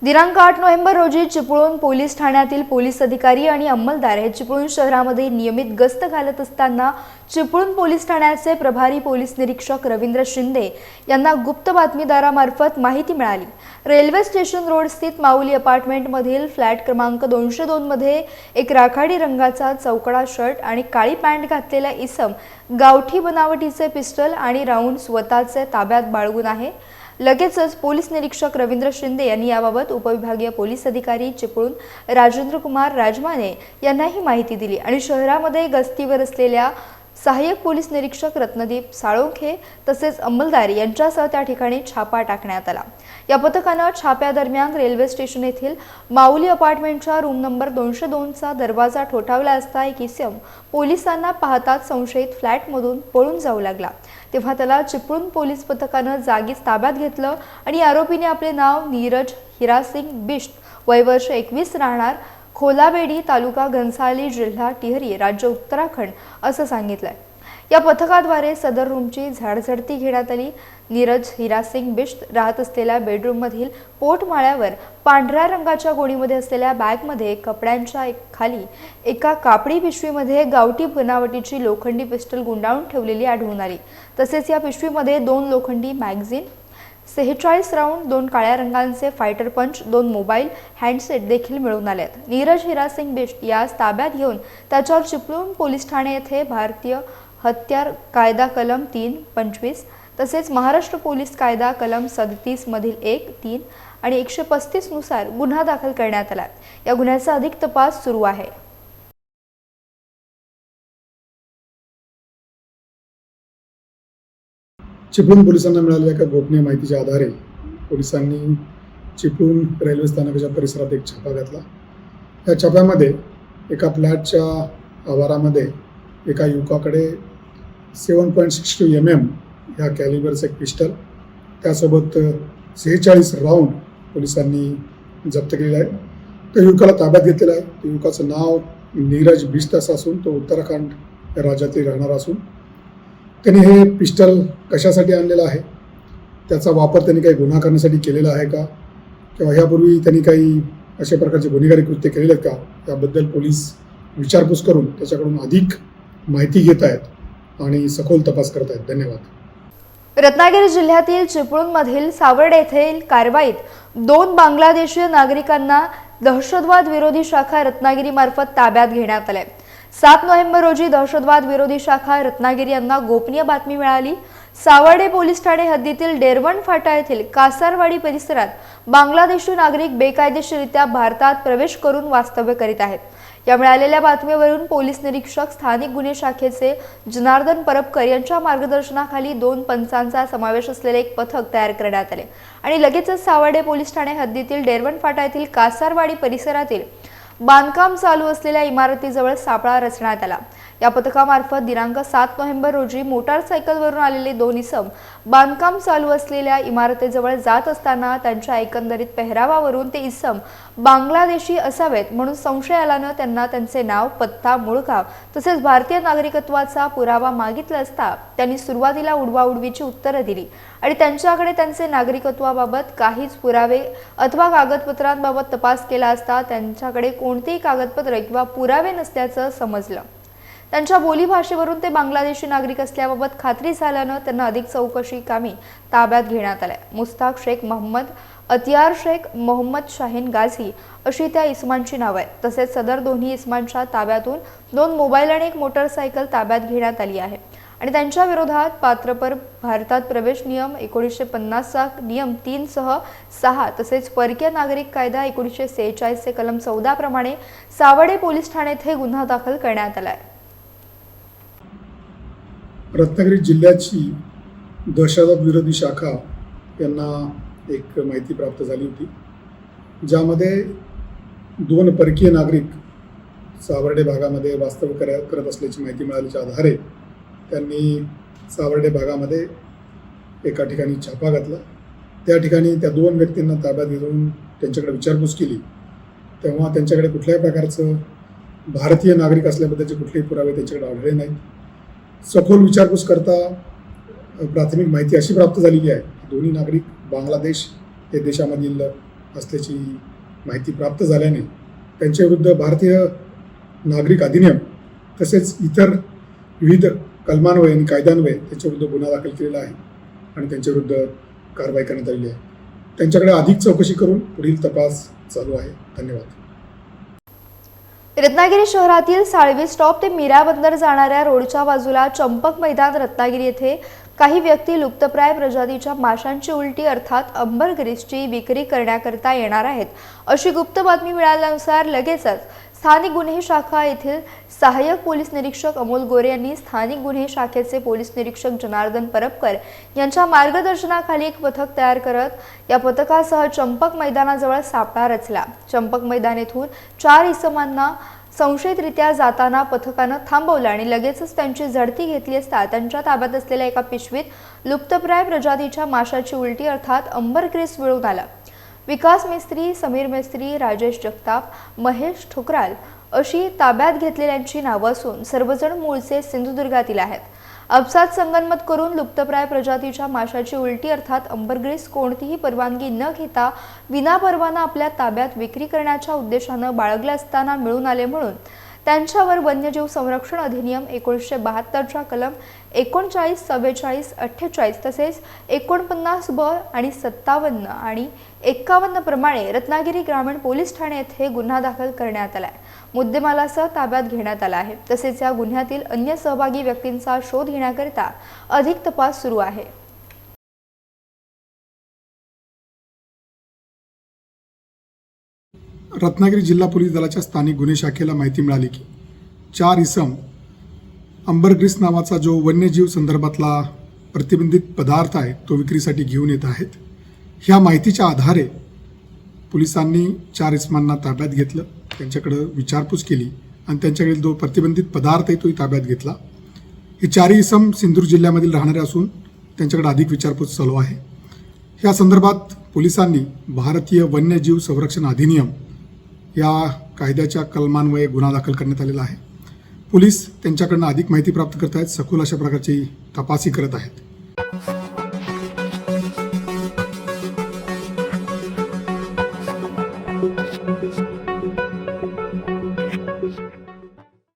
दिनांक 8 नोव्हेंबर रोजी चिपळूण पोलीस ठाण्यातील पोलीस अधिकारी आणि अंमलदार हे चिपळूण शहरामध्ये नियमित गस्त घालत असताना चिपळूण पोलीस ठाण्याचे प्रभारी पोलीस निरीक्षक रवींद्र शिंदे यांना गुप्त बातमीदारामार्फत माहिती मिळाली। रेल्वे स्टेशन रोड स्थित माऊली अपार्टमेंटमधील फ्लॅट क्रमांक 202 मध्ये एक राखाडी रंगाचा चौकडा शर्ट आणि काळी पॅन्ट घातलेला इसम गावठी बनावटीचे पिस्टल आणि राऊंड स्वतःचे ताब्यात बाळगून आहे। लगेचच पोलीस निरीक्षक रवींद्र शिंदे यांनी याबाबत उपविभागीय पोलीस अधिकारी चिपळूण राजेंद्र कुमार राजमाने यांना ही माहिती दिली आणि शहरामध्ये गस्तीवर असलेल्या सहाय्यक पोलीस निरीक्षक रत्नदीप साळोखे तसेच अंमलदार यांच्यासह त्या ठिकाणी छापा टाकण्यात आला। या पथकाने छाप्यादरम्यान रेल्वे स्टेशन येथील माऊली अपार्टमेंटच्या रूम नंबर 202 चा दरवाजा ठोठावला असता एक इसम पोलिसांना पाहताच संशयित फ्लॅटमधून पळून जाऊ लागला। तेव्हा त्याला चिपळूण पोलीस पथकाने जागीच ताब्यात घेतलं आणि आरोपीने आपले नाव नीरज हिरासिंग बिष्ट वय वर्ष 21 राहणार खोलाबेडी तालुका घनसाली जिल्हा टिहरी राज्य उत्तराखंड असं सांगितलंय। या पथकाद्वारे सदर रूमची झाडझडती घेण्यात आली। नीरज हिरासिंग बिष्ट राहत असलेल्या बेडरूम मधील पोटमाळ्यावर पांढऱ्या रंगाच्या गोणीमध्ये असलेल्या बॅगमध्ये कपड्यांच्या खाली एका कापडी पिशवीमध्ये गावठी बनावटीची लोखंडी पिस्टल गुंडाळून ठेवलेली आढळून आली। तसेच या पिशवीमध्ये 2 लोखंडी मॅगझिन 46 राऊंड 2 काळ्या रंगांचे फायटर पंच 2 मोबाईल हँडसेट देखील मिळून आले आहेत। नीरज हिरासिंग बिष्ट यास ताब्यात घेऊन त्याच्यावर चिपळूण पोलीस ठाणे येथे भारतीय हत्यार कायदा कलम 325 तसेच महाराष्ट्र पोलीस कायदा कलम 37 मधील 1, 3 आणि 135 नुसार गुन्हा दाखल करण्यात आला। या गुन्ह्याचा अधिक तपास सुरू आहे। चिपळूण पोलिसांना मिळालेल्या एका गोपनीय माहितीच्या आधारे पोलिसांनी चिपळूण रेल्वे स्थानकाच्या परिसरात एक छापा घातला। या छाप्यामध्ये एका फ्लॅटच्या आवारामध्ये एका युवकाकडे 7.62 mm ह्या कॅलिबरचं एक पिस्टल त्यासोबत 46 राऊंड पोलिसांनी जप्त केलेला आहे। त्या युवकाला ताब्यात घेतलेला आहे। त्या युवकाचं नाव नीरज बिष्ट असं असून तो उत्तराखंड राज्यातील राहणारा असून त्यांनी हे पिस्टल कशासाठी आणलेलं आहे, त्याचा वापर त्यांनी काही गुन्हा करण्यासाठी केलेला आहे का किंवा ह्यापूर्वी त्यांनी काही अशा प्रकारचे गुन्हेगारी कृत्य केलेले आहेत का, याबद्दल पोलीस विचारपूस करून त्याच्याकडून अधिक माहिती घेत आहेत आणि सखोल तपास करत आहेत। धन्यवाद। रत्नागिरी जिल्ह्यातील चिपळूणमधील सावर्डे येथील कारवाईत 2 बांगलादेशीय नागरिकांना दहशतवाद विरोधी शाखा रत्नागिरी मार्फत ताब्यात घेण्यात आले। 7 नोव्हेंबर रोजी दहशतवाद विरोधी शाखा रत्नागिरी यांना गोपनीय बातमी मिळाली। सावर्डे पोलीस ठाणे हद्दीतील डेरवण फाटा येथील कासारवाडी परिसरात बांगलादेशी नागरिक बेकायदेशीररित्या भारतात प्रवेश करून वास्तव्य करीत आहेत। या मिळालेल्या बातमीवरून पोलीस निरीक्षक स्थानिक गुन्हे शाखेचे जनार्दन परबकर यांच्या मार्गदर्शनाखाली 2 पंचांचा समावेश असलेले एक पथक तयार करण्यात आले आणि लगेचच सावर्डे पोलीस ठाणे हद्दीतील डेरवण फाटा येथील कासारवाडी परिसरातील बांधकाम चालू असलेल्या इमारतीजवळ सापळा रचण्यात आला। या पथकामार्फत दिनांक 7 नोव्हेंबर रोजी मोटारसायकलवरून आलेले 2 इसम बांधकाम चालू असलेल्या इमारतीजवळ जात असताना त्यांच्या एकंदरीत पेहरावावरून ते इसम बांगलादेशी असावेत म्हणून संशय आल्यानं त्यांना त्यांचे नाव, पत्ता, मूळ गाव तसेच भारतीय नागरिकत्वाचा पुरावा मागितला असता त्यांनी सुरुवातीला उडवाउडवीची उत्तरं दिली आणि त्यांच्याकडे त्यांचे नागरिकत्वाबाबत काहीच पुरावे अथवा कागदपत्रांबाबत तपास केला असता त्यांच्याकडे कोणतेही कागदपत्र किंवा पुरावे नसल्याचं समजलं। त्यांच्या बोलीभाषेवरून ते बांगलादेशी नागरिक असल्याबाबत खात्री झाल्यानं त्यांना अधिक चौकशी कामी ताब्यात घेण्यात आले। मुस्ताक शेख मोहम्मद, अतियार शेख मोहम्मद शाहीन गाझी अशी त्या इस्मांची नावं आहेत। तसेच सदर दोन्ही इस्मांच्या ताब्यातून 2 मोबाईल आणि 1 मोटारसायकल ताब्यात घेण्यात आली आहे आणि त्यांच्या विरोधात पात्रपर भारतात प्रवेश नियम 1950 चा नियम 3 सह 6 तसेच परकीय नागरिक कायदा 1946 चे कलम 14 प्रमाणे सावर्डे पोलीस ठाणे येथे गुन्हा दाखल करण्यात आला आहे। रत्नागिरी जिल्ह्याची दहशतवाद विरोधी शाखा यांना एक माहिती प्राप्त झाली होती, ज्यामध्ये 2 परकीय नागरिक सावर्डे भागामध्ये वास्तव्य करत असल्याची माहिती मिळाल्याच्या आधारे त्यांनी सावर्डे भागामध्ये एका ठिकाणी छापा घातला। त्या ठिकाणी त्या 2 व्यक्तींना ताब्यात घेऊन त्यांच्याकडे विचारपूस केली, तेव्हा त्यांच्याकडे कुठल्याही प्रकारचं भारतीय नागरिक असल्याबद्दलचे कुठलेही पुरावे त्यांच्याकडे आढळले नाहीत। सखोल विचारपूस करता प्राथमिक माहिती अशी प्राप्त झालेली आहे की दोन्ही नागरिक बांगलादेश या देशामधील असल्याची माहिती प्राप्त झाल्याने त्यांच्याविरुद्ध भारतीय नागरिक अधिनियम तसेच इतर विविध कलमान्वये आणि कायद्यान्वये त्यांच्याविरुद्ध गुन्हा दाखल केलेला आहे आणि त्यांच्याविरुद्ध कारवाई करण्यात आलेली आहे. त्यांच्याकडे अधिक चौकशी करून पुढील तपास चालू आहे. धन्यवाद. रत्नागिरी शहरातील साळवी स्टॉप ते मीरा बंदर जाणाऱ्या रोडच्या बाजूला चंपक मैदान रत्नागिरी येथे काही व्यक्ती लुप्तप्राय प्रजातीच्या माशांची उलटी अर्थात अंबरग्रिसची विक्री करण्याकरता येणार आहेत अशी गुप्त बातमी मिळाल्यानुसार लगेचच स्थानिक गुन्हे शाखा येथील सहाय्यक पोलीस निरीक्षक अमोल गोरे यांनी स्थानिक गुन्हे शाखेचे पोलीस निरीक्षक जनार्दन परबकर यांच्या मार्गदर्शनाखाली एक पथक तयार करत या पथकासह चंपक मैदानाजवळ सापळा रचला. चंपक मैदान येथून 4 इसमांना संशयितरित्या जाताना पथकानं थांबवलं आणि लगेचच त्यांची झडती घेतली असता त्यांच्या ताब्यात असलेल्या एका पिशवीत लुप्तप्राय प्रजातीच्या माशाची उलटी अर्थात अंबरग्रिस मिळून आला. विकास मेस्त्री, समीर मेस्त्री, राजेश जगताप, महेश ठोकराल अशी ताब्यात घेतलेल्यांची नावं असून सर्वजण मूळचे सिंधुदुर्गातील आहेत. अपसात संगनमत करून लुप्तप्राय प्रजातीच्या माशाची उलटी अर्थात अंबरग्रिस कोणतीही परवानगी न घेता विनापरवाना आपल्या ताब्यात विक्री करण्याच्या उद्देशानं बाळगले असताना मिळून आले म्हणून त्यांच्यावर वन्यजीव संरक्षण अधिनियम 1972च्या कलम 39, 44, 48 तसेच 49 ब आणि 57 आणि 51 प्रमाणे रत्नागिरी ग्रामीण पोलीस ठाणे येथे गुन्हा दाखल करण्यात आलाय. मुद्देमालासह ताब्यात घेण्यात आला आहे. तसेच या गुन्ह्यातील अन्य सहभागी व्यक्तींचा शोध घेण्याकरिता अधिक तपास सुरू आहे. रत्नागिरी जिल्हा पोलीस दलाच्या स्थानिक गुन्हे शाखेला माहिती मिळाली की 4 इसम अंबरग्रिस नावाचा जो वन्यजीव संदर्भातला प्रतिबंधित पदार्थ आहे तो विक्रीसाठी घेऊन येत आहेत. ह्या माहितीच्या आधारे पोलिसांनी 4 इसमांना ताब्यात घेतलं, त्यांच्याकडं विचारपूस केली आणि त्यांच्याकडील जो प्रतिबंधित पदार्थ आहे तोही ताब्यात घेतला. हे 4 इसम सिंधूर जिल्ह्यामधील राहणारे असून त्यांच्याकडे अधिक विचारपूस चालू आहे. या संदर्भात पोलिसांनी भारतीय वन्यजीव संरक्षण अधिनियम या कायद्याच्या कलमान्वये गुन्हा दाखल करण्यात आलेला आहे. पोलीस त्यांच्याकडनं अधिक माहिती प्राप्त करत आहेत, सखोल अशा प्रकारची तपासणी करत आहेत.